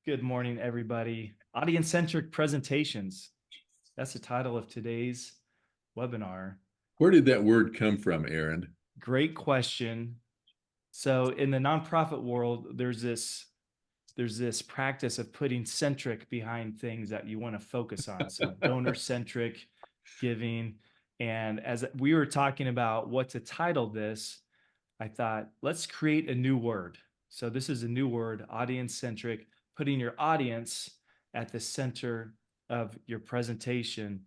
Good morning, everybody. AudienCentric Presentations. That's the title of today's webinar. Where did that word come from, Aaron? Great question. So in the nonprofit world, there's this practice of putting centric behind things that you want to focus on. So donor-centric giving. And as we were talking about what to title this, I thought, let's create a new word. So this is a new word, audience-centric, putting your audience at the center of your presentation.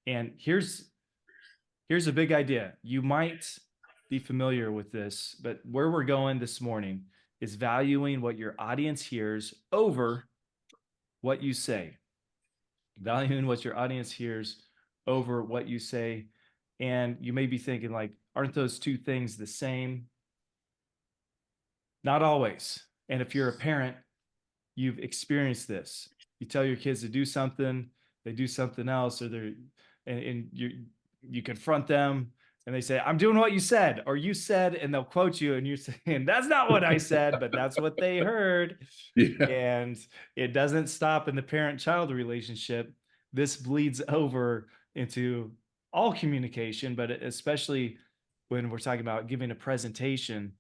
And here's a big idea. You might be familiar with this, but where we're going this morning is valuing what your audience hears over what you say. Valuing what your audience hears over what you say. And you may be thinking, like, aren't those two things the same? Not always. And if you're a parent, you've experienced this. You tell your kids to do something, they do something else, or and you confront them and they say, I'm doing what you said, or you said, and they'll quote you and you're saying, that's not what I said, but that's what they heard. Yeah. And it doesn't stop in the parent-child relationship. This bleeds over into all communication, but especially when we're talking about giving a presentation,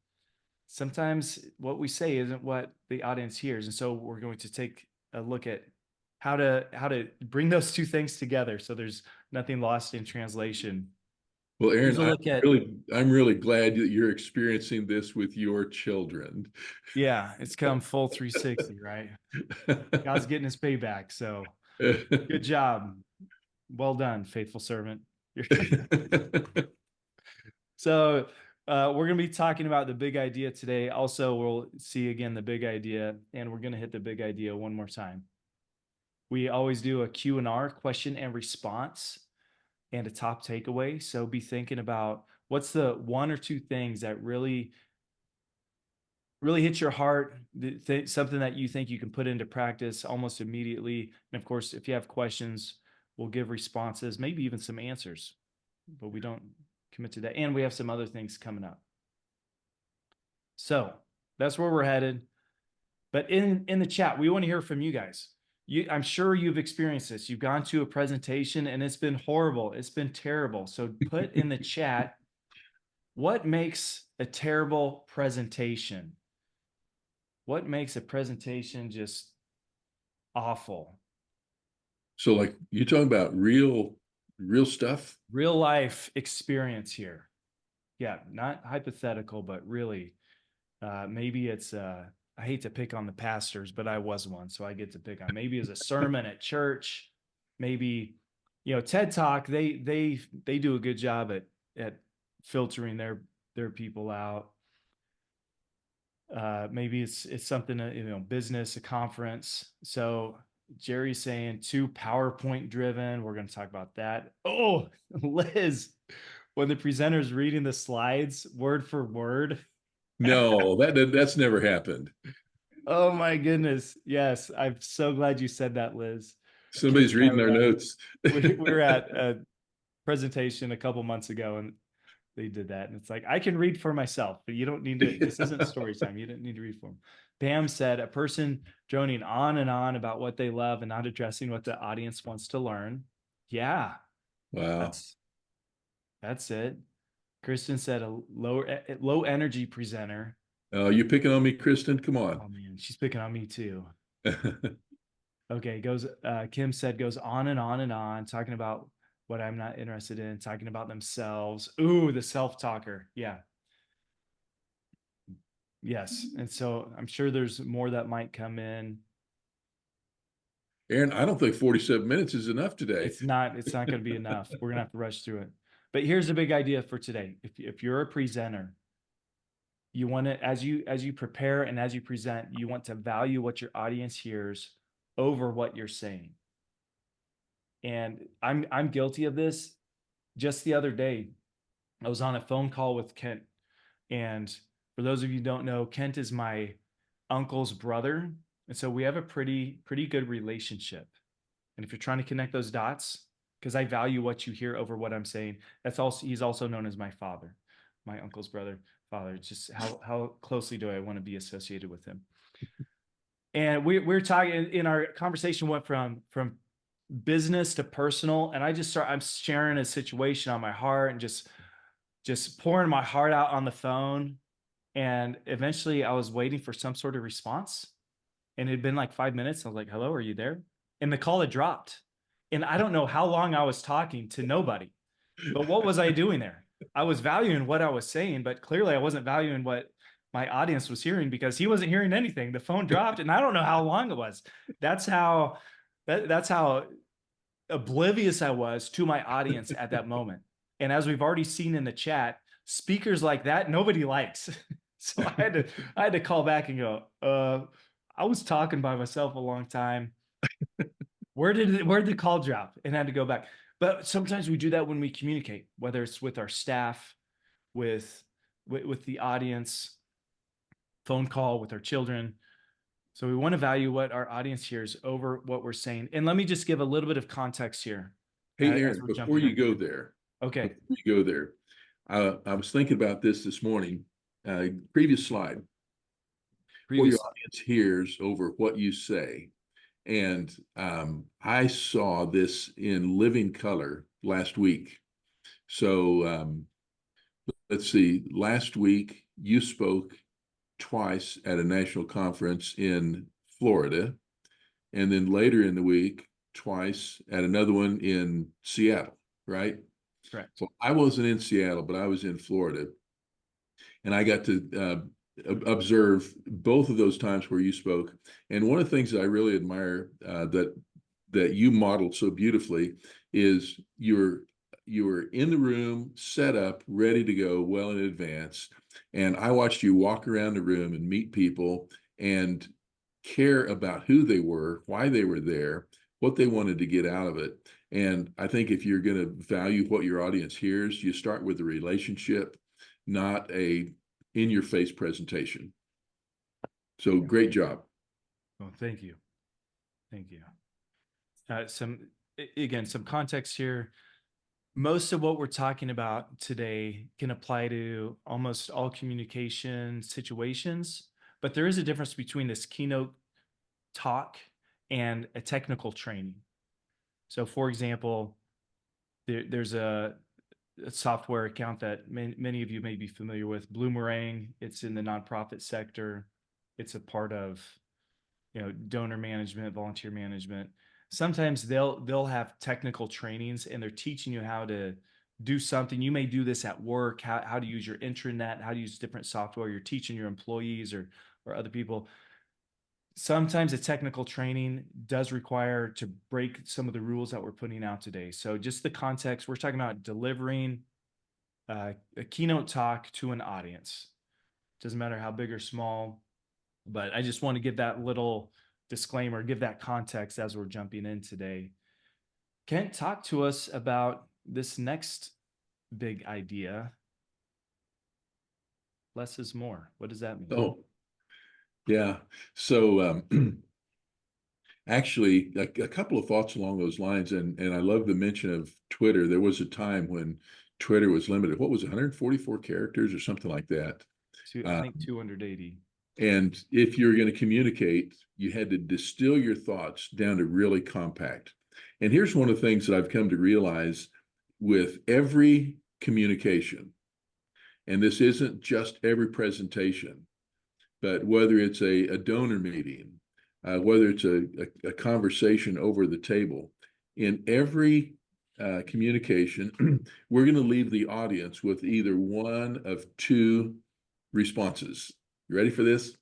sometimes what we say isn't what the audience hears. And so we're going to take a look at how to bring those two things together so there's nothing lost in translation. Well, Here's Aaron, a I'm look at, really glad that you're experiencing this with your children. yeah, it's come full 360, right? God's getting his payback. So good job. Well done, faithful servant. So we're going to be talking about the big idea today. Also, we'll see again the big idea, and we're going to hit the big idea one more time. We always do a Q&R, question and response, and a top takeaway. So be thinking about what's the one or two things that really hit your heart, something that you think you can put into practice almost immediately. And of course, if you have questions, we'll give responses, maybe even some answers, but we don't commit to that. And we have some other things coming up. So that's where we're headed. But in the chat, we want to hear from you guys. I'm sure you've experienced this. You've gone to a presentation and it's been horrible. It's been terrible. So put in the chat, what makes a terrible presentation? What makes a presentation just awful? So, like, you're talking about real stuff? Real life experience here. Yeah, not hypothetical, but really, maybe it's, I hate to pick on the pastors, but I was one, so I get to pick on. Maybe it's a sermon at church. Maybe, TED Talk. They do a good job at filtering their people out. Maybe it's something, business, a conference. So Jerry's saying too PowerPoint driven. We're going to talk about that. Oh, Liz, when the presenter's reading the slides word for word. No, that's never happened. Oh my goodness. Yes. I'm so glad you said that, Liz. Somebody's Kent and I reading our notes. we were at a presentation a couple months ago and they did that. And it's like, I can read for myself, but you don't need to, this isn't story time. You don't need to read for them. Pam said, a person droning on and on about what they love and not addressing what the audience wants to learn. Yeah, Wow. that's it. Kristen said a low energy presenter. You picking on me, Kristen? Come on. Oh man, she's picking on me too. Okay, Kim said goes on and on and on, talking about what I'm not interested in, talking about themselves. Ooh, the self-talker. Yeah. Yes. And so I'm sure there's more that might come in. Aaron, I don't think 47 minutes is enough today. It's not going to be enough. We're going to have to rush through it. But here's a big idea for today. If you're a presenter, you want to, as you prepare and as you present, you want to value what your audience hears over what you're saying. And I'm guilty of this. Just the other day, I was on a phone call with Kent. And for those of you who don't know, Kent is my uncle's brother. And so we have a pretty good relationship. And if you're trying to connect those dots, because I value what you hear over what I'm saying, he's also known as my father, my uncle's father. It's just how closely do I want to be associated with him? And we're talking in our conversation went from business to personal, and I'm sharing a situation on my heart and just pouring my heart out on the phone. And eventually I was waiting for some sort of response, and it had been like 5 minutes. I was like, hello, are you there? And the call had dropped. And I don't know how long I was talking to nobody, but what was I doing there? I was valuing what I was saying, but clearly I wasn't valuing what my audience was hearing, because he wasn't hearing anything. The phone dropped, and I don't know how long it was. That's how that's how oblivious I was to my audience at that moment. And as we've already seen in the chat, speakers like that nobody likes. So I had to call back and go, I was talking by myself a long time. Where did the call drop? And I had to go back. But sometimes we do that when we communicate, whether it's with our staff, with with the audience, phone call with our children. So we want to value what our audience hears over what we're saying. And let me just give a little bit of context here Hey, as Aaron, we're before jumping you in. go there, Okay. before you go there, I was thinking about this morning. Previous slide, what your Previous. audience hears over what you say. And I saw this in living color last week. So let's see, last week you spoke twice at a national conference in Florida, and then later in the week, twice at another one in Seattle, right? Correct. So I wasn't in Seattle, but I was in Florida, and I got to observe both of those times where you spoke. And one of the things that I really admire that you modeled so beautifully is you're in the room, set up, ready to go, well in advance. And I watched you walk around the room and meet people and care about who they were, why they were there, what they wanted to get out of it. And I think if you're going to value what your audience hears, you start with the relationship, not a in-your-face presentation. So great job. Well, thank you. Thank you. Some context here. Most of what we're talking about today can apply to almost all communication situations, but there is a difference between this keynote talk and a technical training. So, for example, there's a software account that many of you may be familiar with, Bloomerang. It's in the nonprofit sector. It's a part of, donor management, volunteer management. Sometimes they'll have technical trainings, and they're teaching you how to do something. You may do this at work, how to use your intranet, how to use different software. You're teaching your employees or other people. Sometimes a technical training does require to break some of the rules that we're putting out today. So just the context, we're talking about delivering a keynote talk to an audience. Doesn't matter how big or small, but I just want to give that little disclaimer, give that context as we're jumping in today. Kent, talk to us about this next big idea. Less is more. What does that mean? Oh, yeah. So actually, a couple of thoughts along those lines, and I love the mention of Twitter. There was a time when Twitter was limited. What was it, 144 characters or something like that? I think 280. And if you're going to communicate, you had to distill your thoughts down to really compact. And here's one of the things that I've come to realize with every communication, and this isn't just every presentation, but whether it's a donor meeting, whether it's a conversation over the table, in every communication, we're going to leave the audience with either one of two responses. You ready for this?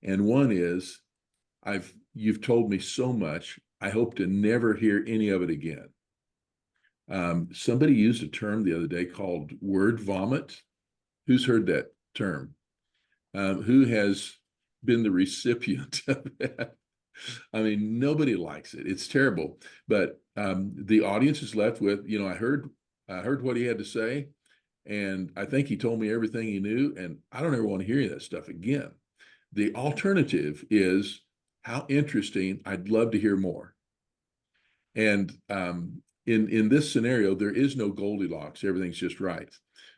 And one is, you've told me so much, I hope to never hear any of it again. Somebody used a term the other day called word vomit. Who's heard that term? Who has been the recipient of that? I mean, nobody likes it. It's terrible. But the audience is left with, I heard what he had to say, and I think he told me everything he knew, and I don't ever want to hear that stuff again. The alternative is, how interesting, I'd love to hear more. And in this scenario, there is no Goldilocks. Everything's just right.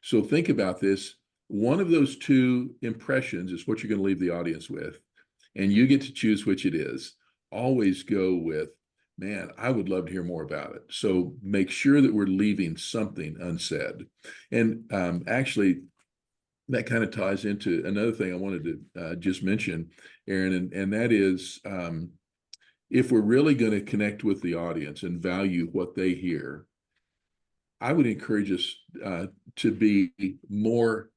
So think about this. One of those two impressions is what you're going to leave the audience with. and you get to choose which it is, always go with, man, I would love to hear more about it. So make sure that we're leaving something unsaid. And actually, that kind of ties into another thing I wanted to just mention, Aaron, and that is if we're really going to connect with the audience and value what they hear, I would encourage us to be more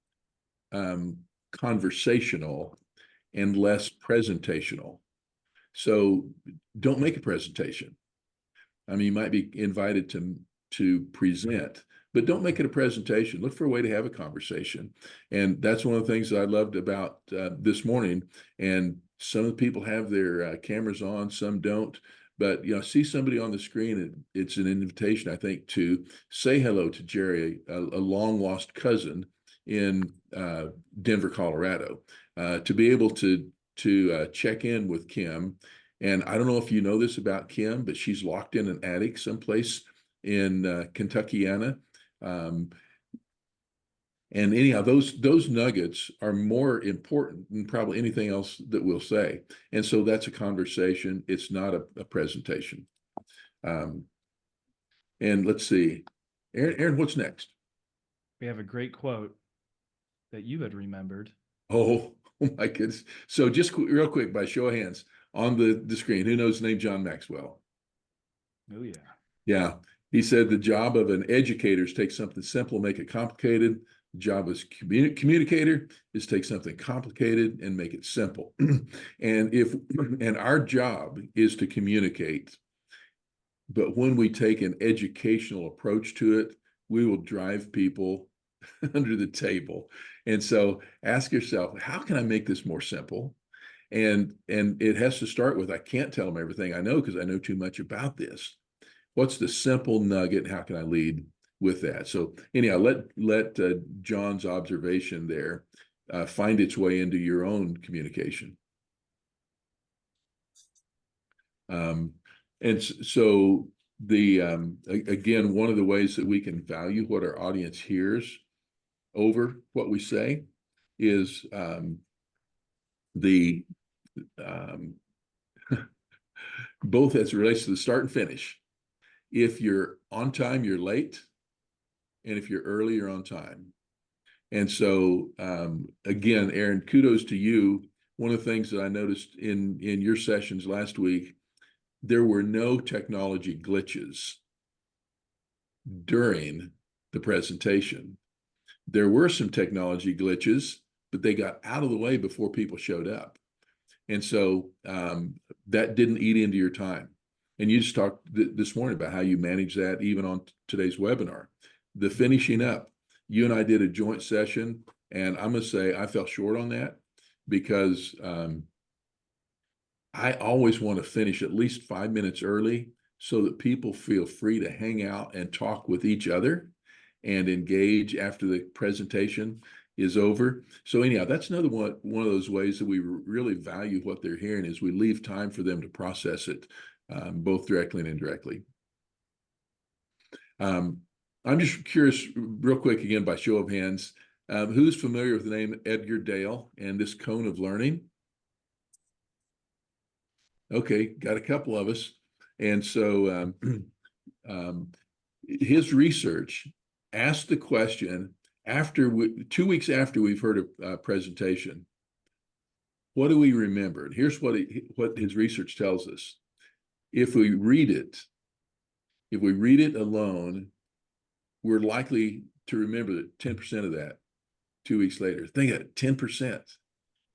conversational and less presentational. So don't make a presentation. I mean, you might be invited to present, but don't make it a presentation. Look for a way to have a conversation. And that's one of the things that I loved about this morning. And some of the people have their cameras on, some don't. But you know, see somebody on the screen, and it's an invitation, I think, to say hello to Jerry, a long lost cousin in Denver, Colorado, to be able to check in with Kim. And I don't know if you know this about Kim, but she's locked in an attic someplace in Kentuckiana. And anyhow, those nuggets are more important than probably anything else that we'll say. And so that's a conversation. It's not a presentation. And let's see, Aaron, what's next? We have a great quote that you had remembered. Oh my goodness. So just real quick, by show of hands on the screen, who knows the name John Maxwell? Oh, yeah. Yeah. He said the job of an educator is take something simple, make it complicated. The job as communicator is take something complicated and make it simple. And our job is to communicate. But when we take an educational approach to it, we will drive people under the table. And so ask yourself, how can I make this more simple? And it has to start with, I can't tell them everything I know because I know too much about this. What's the simple nugget? How can I lead with that? So anyhow, let John's observation there find its way into your own communication. And so again, one of the ways that we can value what our audience hears over what we say is both as it relates to the start and finish. If you're on time, you're late. And if you're early, you're on time. And so, again, Aaron, kudos to you. One of the things that I noticed in your sessions last week, there were no technology glitches during the presentation. There were some technology glitches, but they got out of the way before people showed up. And so that didn't eat into your time. And you just talked this morning about how you manage that even on today's webinar. The finishing up, you and I did a joint session, and I'm going to say I fell short on that because I always want to finish at least 5 minutes early so that people feel free to hang out and talk with each other and engage after the presentation is over. So anyhow, that's another one of those ways that we really value what they're hearing is we leave time for them to process it, both directly and indirectly. I'm just curious, real quick, again, by show of hands, who's familiar with the name Edgar Dale and this cone of learning? Okay, got a couple of us. And so his research asked the question, 2 weeks after we've heard a presentation, what do we remember? And here's what his research tells us. If we read it alone, we're likely to remember that 10% of that 2 weeks later. Think of it, 10%.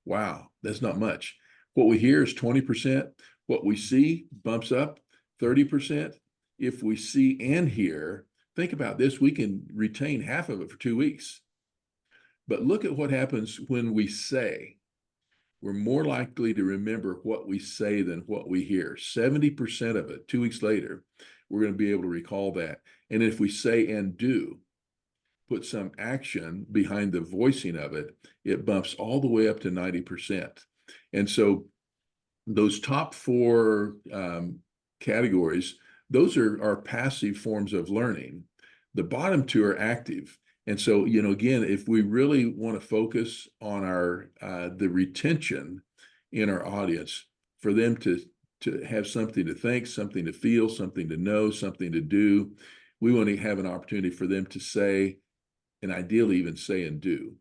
Wow, that's not much. What we hear is 20%. What we see bumps up 30%. If we see and hear, think about this, we can retain half of it for 2 weeks. But look at what happens when we say. We're more likely to remember what we say than what we hear. 70% of it, 2 weeks later, we're going to be able to recall that. And if we say and do, put some action behind the voicing of it, it bumps all the way up to 90%. And so those top four categories, those are passive forms of learning. The bottom two are active. And so, again, if we really want to focus on the retention in our audience for them to have something to think, something to feel, something to know, something to do. We want to have an opportunity for them to say, and ideally even say and do.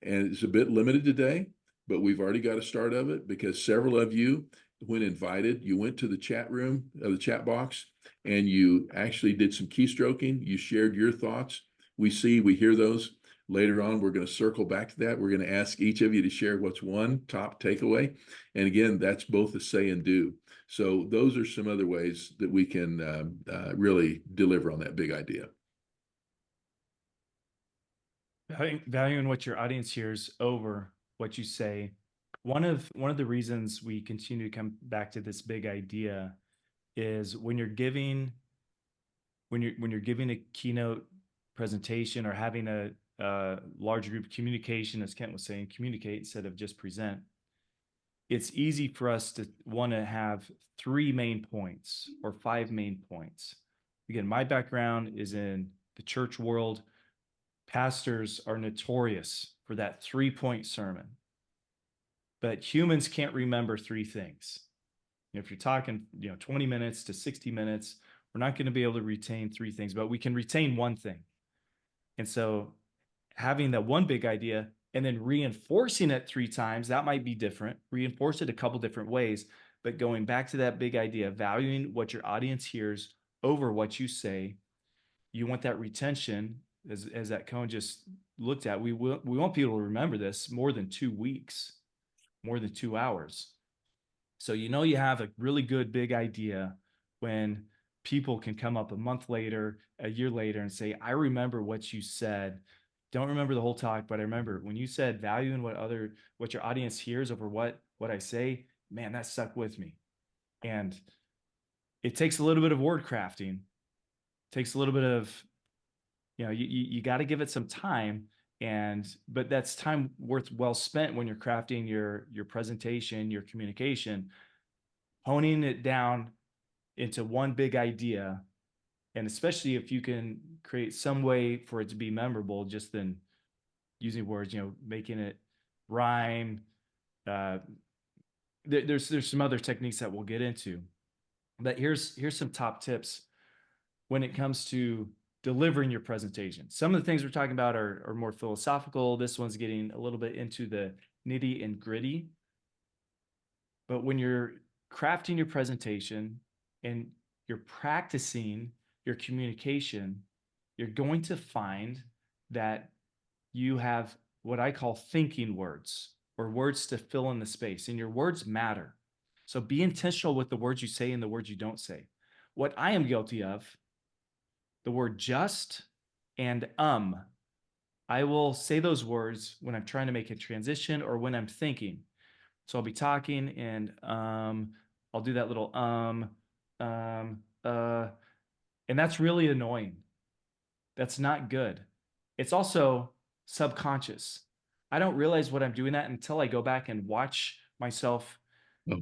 And it's a bit limited today, but we've already got a start of it because several of you, when invited, you went to the chat room, the chat box, and you actually did some keystroking. You shared your thoughts. We hear those. Later on, we're going to circle back to that. We're going to ask each of you to share what's one top takeaway. And again, that's both a say and do. So those are some other ways that we can really deliver on that big idea. Valuing what your audience hears over what you say. One of the reasons we continue to come back to this big idea is when you're giving a keynote presentation or having a large group communication, as Kent was saying, communicate instead of just present. It's easy for us to want to have 3 main points or 5 main points. Again, my background is in the church world. Pastors are notorious for that 3-point sermon. But humans can't remember 3 things. If you're talking, 20 minutes to 60 minutes, we're not going to be able to retain 3 things, but we can retain 1 thing. And so having that one big idea and then reinforcing it 3 times, that might be different. Reinforce it a couple different ways, but going back to that big idea, valuing what your audience hears over what you say, you want that retention, as that Cohen just looked at. We want people to remember this more than 2 weeks, more than 2 hours. So you have a really good big idea when people can come up a month later, a year later, and say, I remember what you said. Don't remember the whole talk, but I remember when you said valuing what your audience hears over what I say, man, that stuck with me. And it takes a little bit of word crafting. It takes a little bit of, you got to give it some time, but that's time well spent when you're crafting your presentation, your communication, honing it down into one big idea. And especially if you can create some way for it to be memorable, just then using words, making it rhyme. There's some other techniques that we'll get into, but here's some top tips when it comes to delivering your presentation. Some of the things we're talking about are more philosophical. This one's getting a little bit into the nitty and gritty. But when you're crafting your presentation and you're practicing your communication, you're going to find that you have what I call thinking words, or words to fill in the space, and your words matter. So be intentional with the words you say and the words you don't say. What I am guilty of, the word just and I will say those words when I'm trying to make a transition or when I'm thinking. So I'll be talking and I'll do that little and that's really annoying. That's not good. It's also subconscious. I don't realize what I'm doing that until I go back and watch myself. Oh.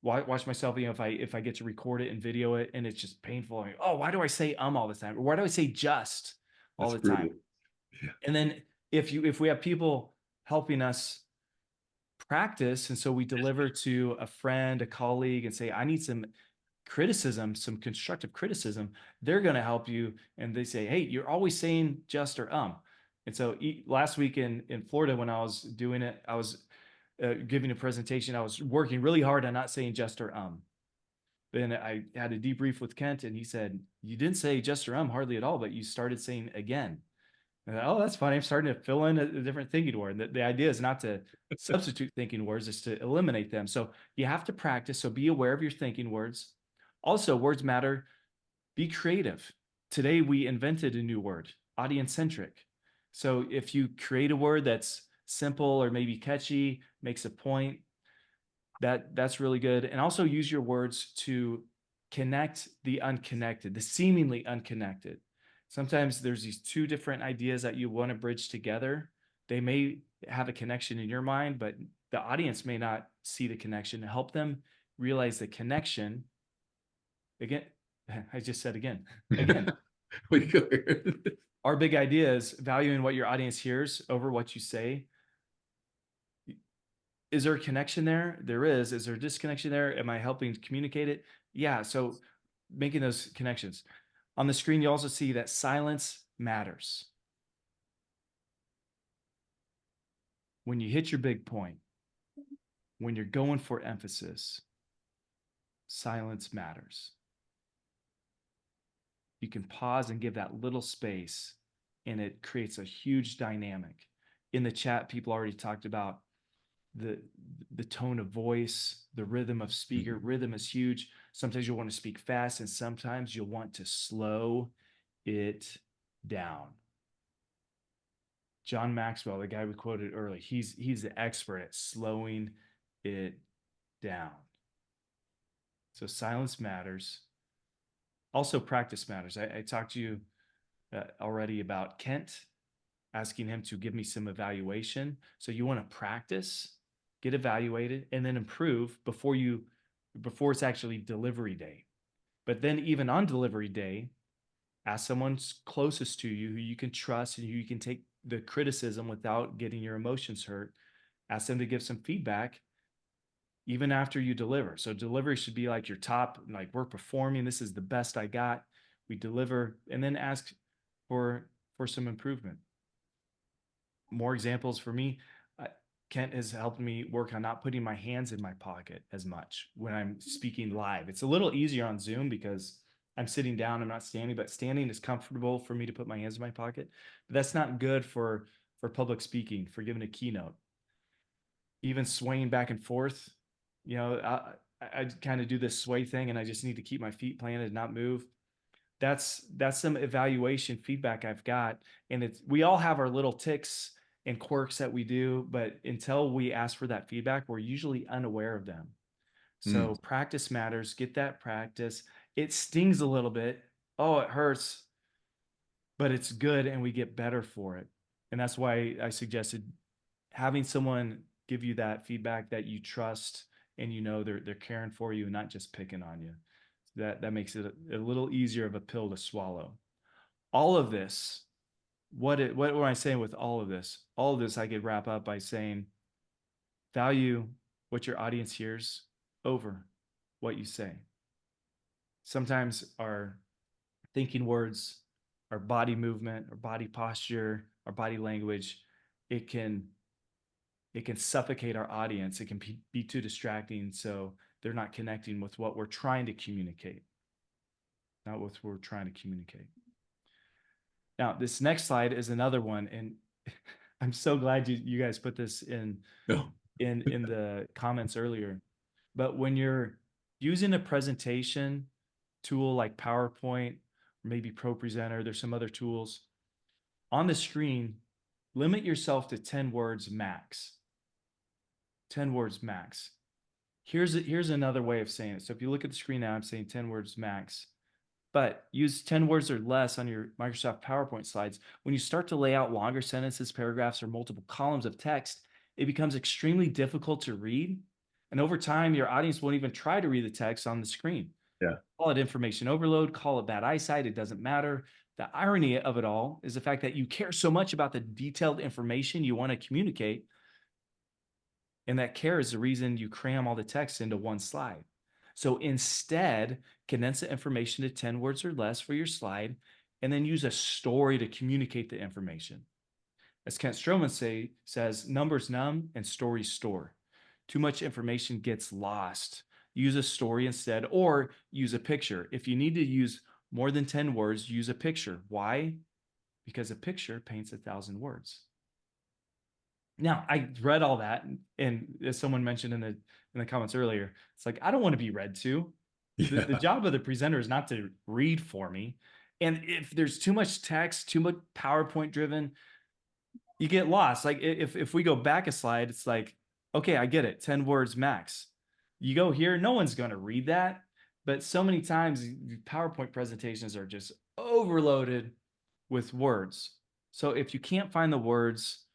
Watch myself, if I get to record it and video it, and it's just painful. Oh, why do I say all the time? Or why do I say just all That's the time? brutal. Yeah. And then if we have people helping us practice, and so we deliver to a friend, a colleague, and say, I need some criticism, some constructive criticism, they're going to help you. And they say, hey, you're always saying just or And so last week in Florida, when I was doing it, I was giving a presentation. I was working really hard on not saying just or Then I had a debrief with Kent, and he said, you didn't say just or hardly at all, but you started saying again. Oh, that's funny. I'm starting to fill in a different thinking word. The idea is not to substitute thinking words, is to eliminate them. So you have to practice. So be aware of your thinking words. Also, words matter. Be creative. Today, we invented a new word, AudienCentric. So if you create a word that's simple or maybe catchy, makes a point, that's really good. And also use your words to connect the unconnected, the seemingly unconnected. Sometimes there's these 2 different ideas that you want to bridge together. They may have a connection in your mind, but the audience may not see the connection. To help them realize the connection. Again, I just said again. Our big idea is valuing what your audience hears over what you say. Is there a connection there? There is. Is there a disconnection there? Am I helping to communicate it? Yeah. So making those connections. On the screen, you also see that silence matters. When you hit your big point, when you're going for emphasis, silence matters. You can pause and give that little space, and it creates a huge dynamic. In the chat, people already talked about the tone of voice, the rhythm of speaker. Mhm. Rhythm is huge. Sometimes you'll want to speak fast, and sometimes you'll want to slow it down. John Maxwell, the guy we quoted earlier, he's the expert at slowing it down. So silence matters. Also, practice matters. I talked to you already about Kent, asking him to give me some evaluation. So you want to practice, get evaluated, and then improve before it's actually delivery day. But then even on delivery day, ask someone closest to you who you can trust and who you can take the criticism without getting your emotions hurt. Ask them to give some feedback even after you deliver. So delivery should be like your top, like we're performing, this is the best I got. We deliver, and then ask for some improvement. More examples for me. Kent has helped me work on not putting my hands in my pocket as much when I'm speaking live. It's a little easier on Zoom because I'm sitting down, I'm not standing, but standing is comfortable for me to put my hands in my pocket. But that's not good for public speaking, for giving a keynote. Even swaying back and forth, I kind of do this sway thing, and I just need to keep my feet planted and not move. That's some evaluation feedback I've got, and we all have our little ticks and quirks that we do, but until we ask for that feedback, we're usually unaware of them. Mm. So practice matters. Get that practice. It stings a little bit. Oh, it hurts, but it's good, and we get better for it. And that's why I suggested having someone give you that feedback that you trust, and they're caring for you and not just picking on you. That makes it a little easier of a pill to swallow. All of this, what am I saying with all of this? All of this I could wrap up by saying value what your audience hears over what you say. Sometimes our thinking words, our body movement, our body posture, our body language, it can suffocate our audience. It can be too distracting, so they're not connecting with what we're trying to communicate, not what we're trying to communicate. Now, this next slide is another one, and I'm so glad you guys put this in Oh. in the comments earlier. But when you're using a presentation tool like PowerPoint, or maybe ProPresenter, there's some other tools on the screen. Limit yourself to 10 words max. 10 words max. Here's another way of saying it. So if you look at the screen now, I'm saying 10 words max, but use 10 words or less on your Microsoft PowerPoint slides. When you start to lay out longer sentences, paragraphs, or multiple columns of text, it becomes extremely difficult to read. And over time, your audience won't even try to read the text on the screen. Yeah. Call it information overload, call it bad eyesight, it doesn't matter. The irony of it all is the fact that you care so much about the detailed information you want to communicate, and that care is the reason you cram all the text into one slide. So instead, condense the information to 10 words or less for your slide, and then use a story to communicate the information. As Kent Stroman says, numbers numb and stories store. Too much information gets lost. Use a story instead, or use a picture. If you need to use more than 10 words, use a picture. Why? Because a picture paints 1,000 words. Now, I read all that, and as someone mentioned in the comments earlier, it's like, I don't want to be read to. The Yeah. job of the presenter is not to read for me. And if there's too much text, too much PowerPoint driven, you get lost. Like if we go back a slide, it's like, okay, I get it, 10 words max. You go here, no one's going to read that. But so many times PowerPoint presentations are just overloaded with words. So if you can't find the words,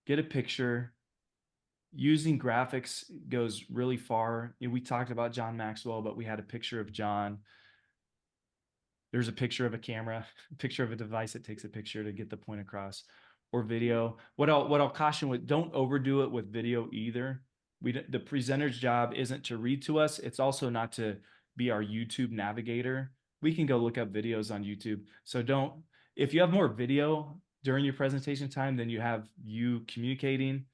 get a picture. Using graphics goes really far. We talked about John Maxwell, but we had a picture of John. There's a picture of a camera, a picture of a device that takes a picture to get the point across. or video. What I'll caution with, don't overdo it with video either. The presenter's job isn't to read to us. It's also not to be our YouTube navigator. We can go look up videos on YouTube. So if you have more video during your presentation time than you have you communicating,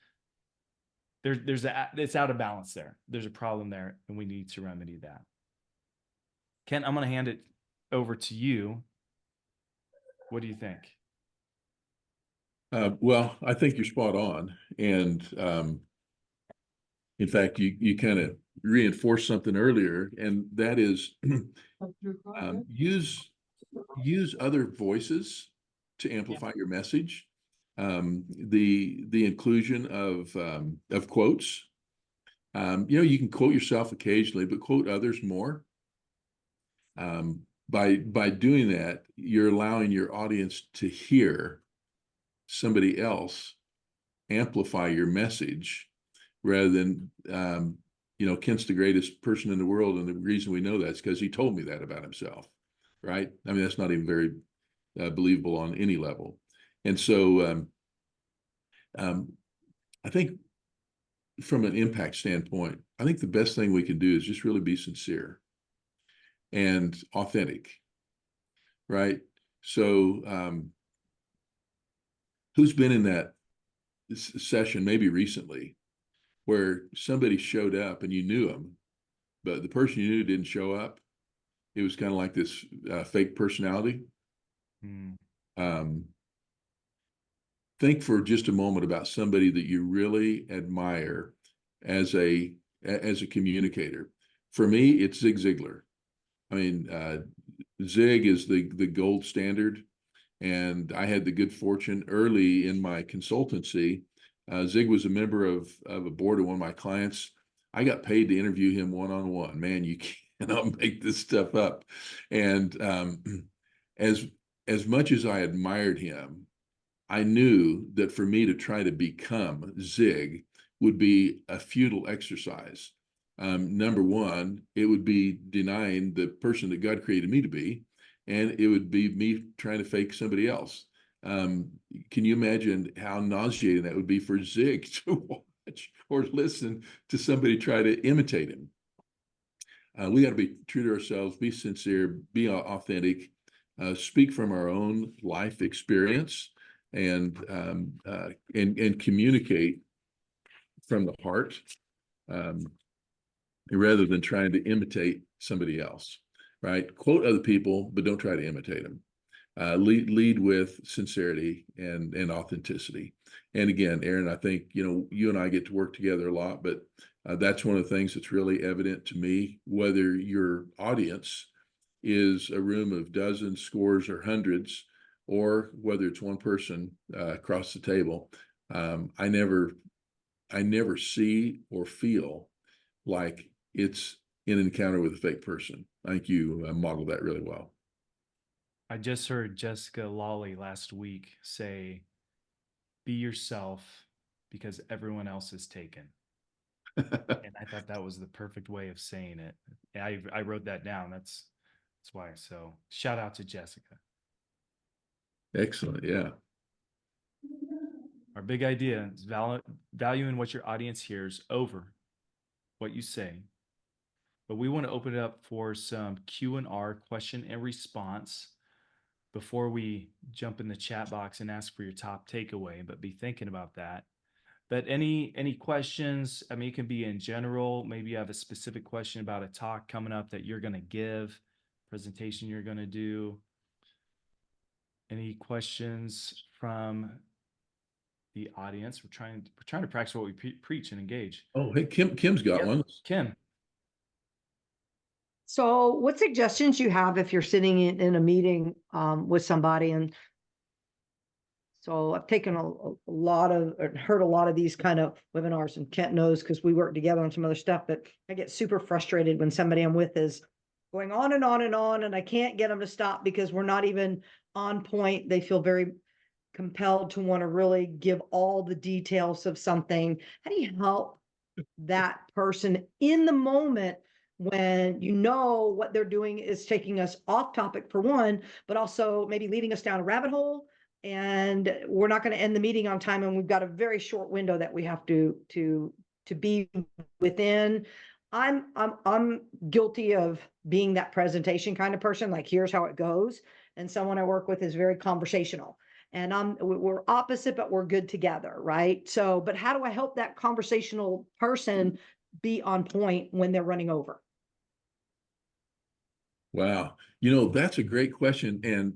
it's out of balance there. There's a problem there, and we need to remedy that. Ken, I'm going to hand it over to you. What do you think? Well, I think you're spot on. And in fact, you kind of reinforced something earlier, and that is use other voices to amplify your message. The inclusion of quotes. You can quote yourself occasionally, but quote others more. By doing that, you're allowing your audience to hear somebody else amplify your message rather than, Kent's the greatest person in the world. And the reason we know that is because he told me that about himself, right? I mean, that's not even very believable on any level. And so I think from an impact standpoint, I think the best thing we can do is just really be sincere and authentic, right? So who's been in that session maybe recently where somebody showed up and you knew them, but the person you knew didn't show up? It was kind of like this fake personality. Think for just a moment about somebody that you really admire as a communicator. For me, it's Zig Ziglar. I mean, Zig is the gold standard. And I had the good fortune early in my consultancy. Zig was a member of a board of one of my clients. I got paid to interview him one-on-one. Man, you cannot make this stuff up. And as much as I admired him, I knew that for me to try to become Zig would be a futile exercise. Number one, it would be denying the person that God created me to be, and it would be me trying to fake somebody else. Can you imagine how nauseating that would be for Zig to watch or listen to somebody try to imitate him? We got to be true to ourselves, be sincere, be authentic, speak from our own life experience, and communicate from the heart, rather than trying to imitate somebody else. Right? Quote other people, but don't try to imitate them. Lead with sincerity and authenticity. And again, Aaron, I think, you and I get to work together a lot, but that's one of the things that's really evident to me, whether your audience is a room of dozens, scores, or hundreds, or whether it's one person across the table. I never see or feel like it's an encounter with a fake person. I think you modeled that really well. I just heard Jessica Lawley last week say, "Be yourself because everyone else is taken." And I thought that was the perfect way of saying it. I wrote that down. That's why. So shout out to Jessica. Excellent. Yeah. Our big idea is valuing what your audience hears over what you say. But we want to open it up for some Q&R, question and response, before we jump in the chat box and ask for your top takeaway. But be thinking about that. But any questions? I mean, it can be in general. Maybe you have a specific question about a talk coming up that you're going to give, presentation you're going to do. Any questions from the audience? We're trying to practice what we preach and engage. Oh, hey, Kim's got one. Kim. So what suggestions you have if you're sitting in a meeting with somebody? And so I've taken heard a lot of these kind of webinars, and Kent knows because we work together on some other stuff, but I get super frustrated when somebody I'm with is going on and on and on, and I can't get them to stop because we're not even on point. They feel very compelled to want to really give all the details of something. How do you help that person in the moment when what they're doing is taking us off topic for one, but also maybe leading us down a rabbit hole and we're not going to end the meeting on time, and we've got a very short window that we have to be within. I'm guilty of being that presentation kind of person, like here's how it goes. And someone I work with is very conversational, and we're opposite, but we're good together, right? So, but how do I help that conversational person be on point when they're running over? Wow. That's a great question. And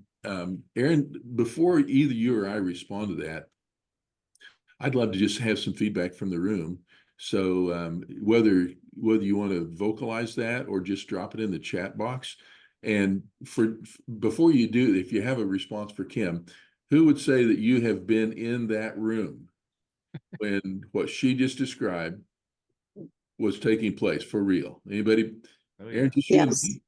Aaron, before either you or I respond to that, I'd love to just have some feedback from the room. So whether you want to vocalize that or just drop it in the chat box. And before you do, if you have a response for Kim, who would say that you have been in that room when what she just described was taking place for real? Anybody? Oh, Aaron, yeah. just you and Yes. me?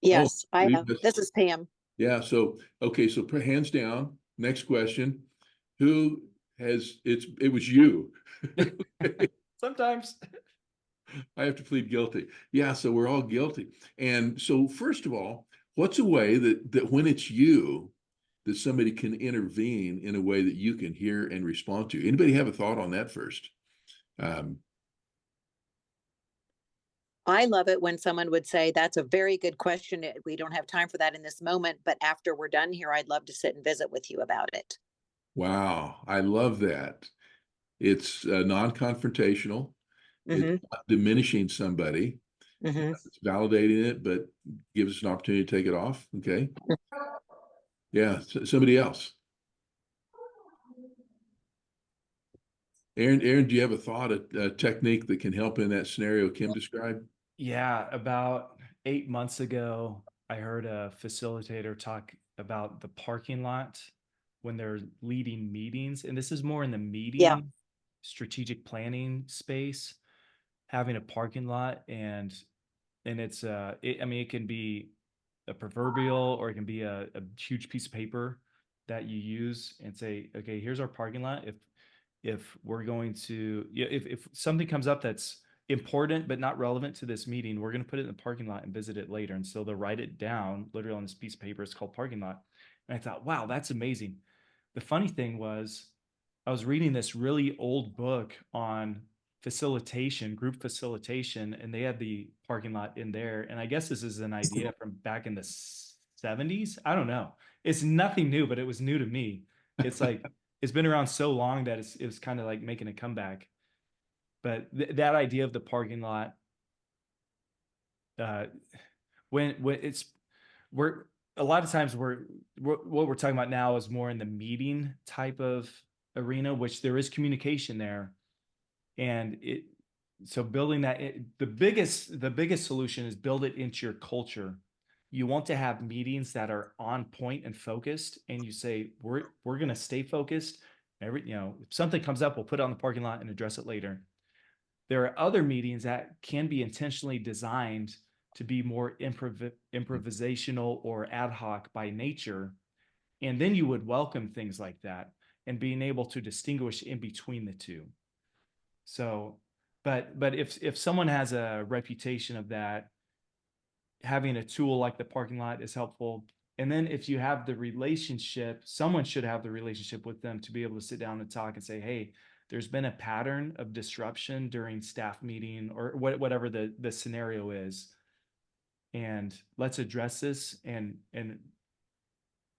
Yes, I three have. of us. This is Pam. Yeah. So, okay. So put hands down. Next question. Who has it was you. Sometimes. I have to plead guilty. Yeah. So we're all guilty. And so first of all, what's a way that when it's you, that somebody can intervene in a way that you can hear and respond to? Anybody have a thought on that first? I love it when someone would say, that's a very good question. We don't have time for that in this moment, but after we're done here, I'd love to sit and visit with you about it. Wow. I love that. It's non-confrontational. Mm-hmm. It's not diminishing somebody. Mm-hmm. It's validating it, but gives us an opportunity to take it off. Okay. Yeah. Somebody else. Aaron, do you have a thought, a technique that can help in that scenario Kim described? Yeah, about 8 months ago, I heard a facilitator talk about the parking lot when they're leading meetings. And this is more in the Yeah. meeting, strategic planning space, having a parking lot. And it's, I mean, it can be a proverbial, or it can be a huge piece of paper that you use and say, okay, here's our parking lot. If we're going to, if something comes up that's important but not relevant to this meeting, we're going to put it in the parking lot and visit it later. And so they'll write it down literally on this piece of paper. It's called parking lot. And I thought, wow, that's amazing. The funny thing was, I was reading this really old book on facilitation, group facilitation, and they had the parking lot in there. And I guess this is an idea from back in the 70s. I don't know. It's nothing new, but it was new to me. It's like, it's been around so long that it was kind of like making a comeback. But that idea of the parking lot, when we're a lot of times what we're talking about now is more in the meeting type of arena, which there is communication there, and so building that, the biggest solution is build it into your culture. You want to have meetings that are on point and focused, and you say, we're going to stay focused. If something comes up, we'll put it on the parking lot and address it later. There are other meetings that can be intentionally designed to be more improvisational or ad hoc by nature. And then you would welcome things like that and being able to distinguish in between the two. So, but if someone has a reputation of that, having a tool like the parking lot is helpful. And then if you have the relationship, someone should have the relationship with them to be able to sit down and talk and say, hey, there's been a pattern of disruption during staff meeting or whatever the scenario is. And let's address this and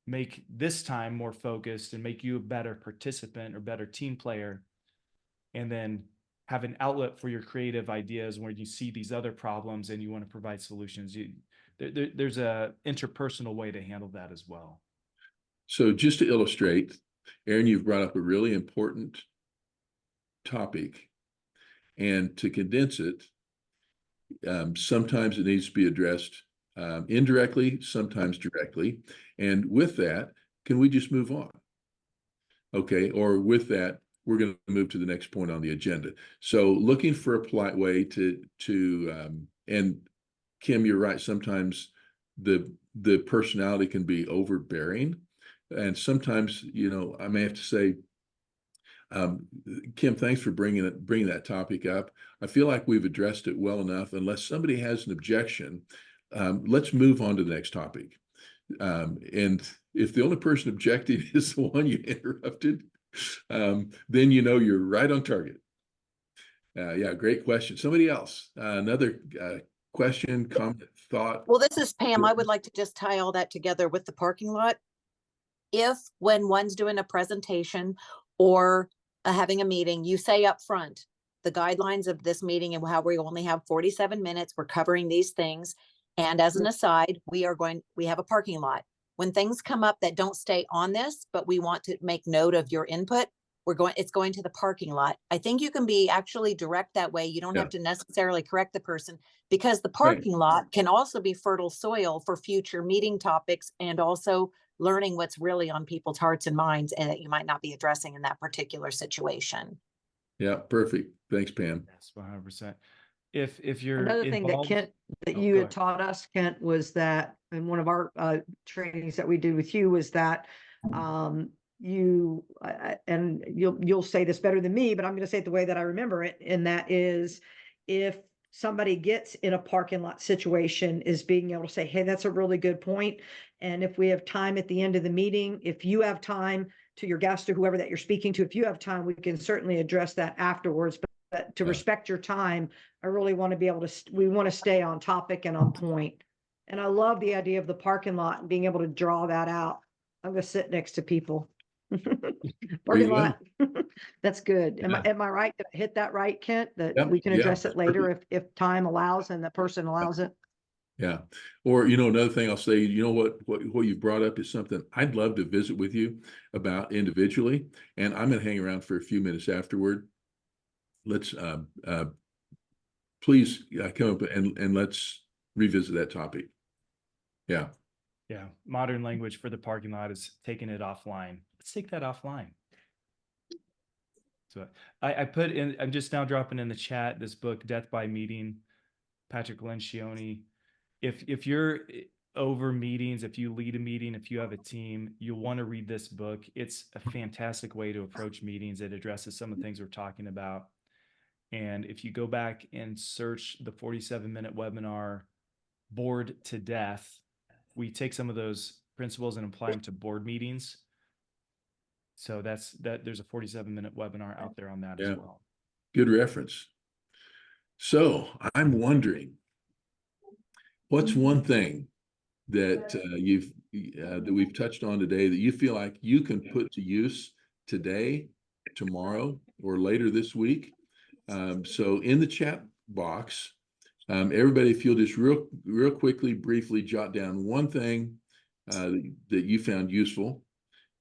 make this time more focused and make you a better participant or better team player. And then have an outlet for your creative ideas when you see these other problems and you want to provide solutions. There's a interpersonal way to handle that as well. So just to illustrate, Aaron, you've brought up a really important topic, and to condense it, sometimes it needs to be addressed indirectly, sometimes directly. And with that, can we just move on? Okay, or with that, we're going to move to the next point on the agenda. So looking for a polite way to and Kim, you're right. Sometimes the personality can be overbearing, and sometimes, I may have to say, Kim, thanks for bringing that topic up. I feel like we've addressed it well enough. Unless somebody has an objection, let's move on to the next topic. And if the only person objecting is the one you interrupted, then you know you're right on target. Yeah, great question. Somebody else, another question, comment, thought? Well, this is Pam. I would like to just tie all that together with the parking lot. If when one's doing a presentation or having a meeting, you say up front, the guidelines of this meeting and how we only have 47 minutes, we're covering these things. And as an aside, we have a parking lot. When things come up that don't stay on this, but we want to make note of your input, it's going to the parking lot. I think you can be actually direct that way. You don't have to necessarily correct the person, because the parking lot can also be fertile soil for future meeting topics and also learning what's really on people's hearts and minds and that you might not be addressing in that particular situation. Yeah, perfect. Thanks, Pam. Yes, 100%. If you're Another thing that involved, Kent, that Oh, you go had ahead. taught us, Kent, was that in one of our trainings that we did with you was that and you'll say this better than me, but I'm going to say it the way that I remember it. And that is, if somebody gets in a parking lot situation, is being able to say, hey, that's a really good point. And if we have time at the end of the meeting, if you have time, to your guest or whoever that you're speaking to, if you have time, we can certainly address that afterwards. But to respect your time, I really want to be able to, we want to stay on topic and on point. And I love the idea of the parking lot and being able to draw that out. I'm going to sit next to people. Parking lot. That's good. Am I right? Did I hit that right, Kent? That we can address it later if time allows and the person allows it. Yeah. Or, another thing I'll say, what you brought up is something I'd love to visit with you about individually. And I'm going to hang around for a few minutes afterward. Let's, please come up and let's revisit that topic. Yeah. Yeah. Modern language for the parking lot is taking it offline. Let's take that offline. So I put in, I'm just now dropping in the chat, this book, Death by Meeting, Patrick Lencioni. If you're over meetings, if you lead a meeting, if you have a team, you'll want to read this book. It's a fantastic way to approach meetings. It addresses some of the things we're talking about. And if you go back and search the 47-minute webinar, Bored to Death, we take some of those principles and apply them to board meetings. So there's a 47-minute webinar out there on that as well. Good reference. So I'm wondering, what's one thing that that we've touched on today that you feel like you can put to use today, tomorrow, or later this week? So in the chat box, everybody, if you'll just real quickly, briefly jot down one thing that you found useful.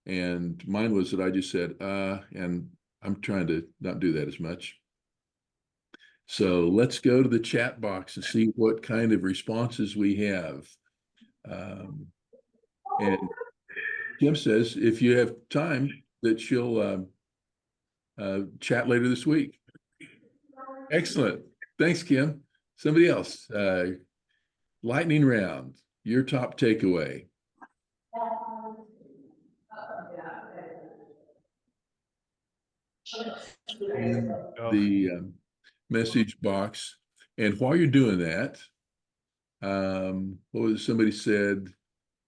And mine was that I just said, and I'm trying to not do that as much. So let's go to the chat box and see what kind of responses we have. And Kim says, if you have time, that she'll chat later this week. Excellent. Thanks, Kim. Somebody else. Lightning round. Your top takeaway. In the message box. And while you're doing that, somebody said,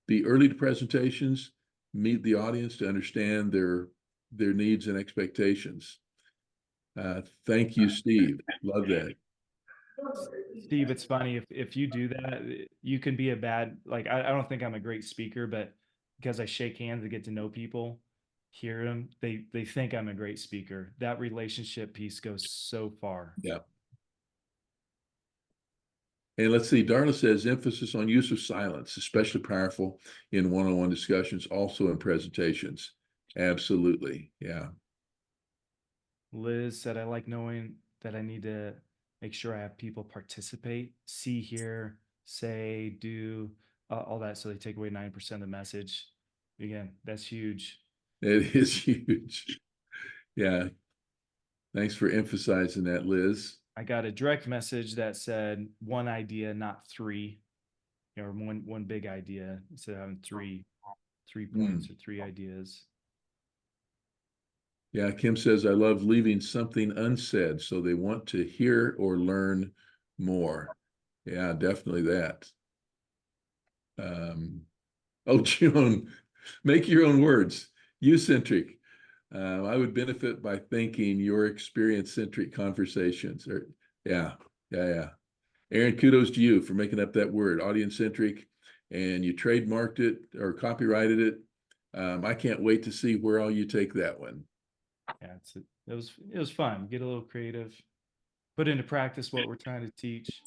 the early presentations meet the audience to understand their needs and expectations. Thank you, Steve. Love that. Steve, it's funny, if you do that, you can be a bad, like, I don't think I'm a great speaker, but because I shake hands and get to know people, hear them, they think I'm a great speaker. That relationship piece goes so far. Yeah. And let's see, Darla says, emphasis on use of silence, especially powerful in one-on-one discussions, also in presentations. Absolutely. Yeah. Liz said, I like knowing that I need to make sure I have people participate, see, hear, say, do, all that. So they take away 9% of the message. Again, that's huge. It is huge. Yeah. Thanks for emphasizing that, Liz. I got a direct message that said one idea, not three, or one big idea instead of having three points or three ideas. Yeah, Kim says, I love leaving something unsaid, so they want to hear or learn more. Yeah, definitely that. Oh, Joan, make your own words. You-centric. I would benefit by thinking your experience-centric conversations. Or, yeah. Aaron, kudos to you for making up that word, audience-centric, and you trademarked it or copyrighted it. I can't wait to see where all you take that one. Yeah, it was fun. Get a little creative, put into practice what we're trying to teach.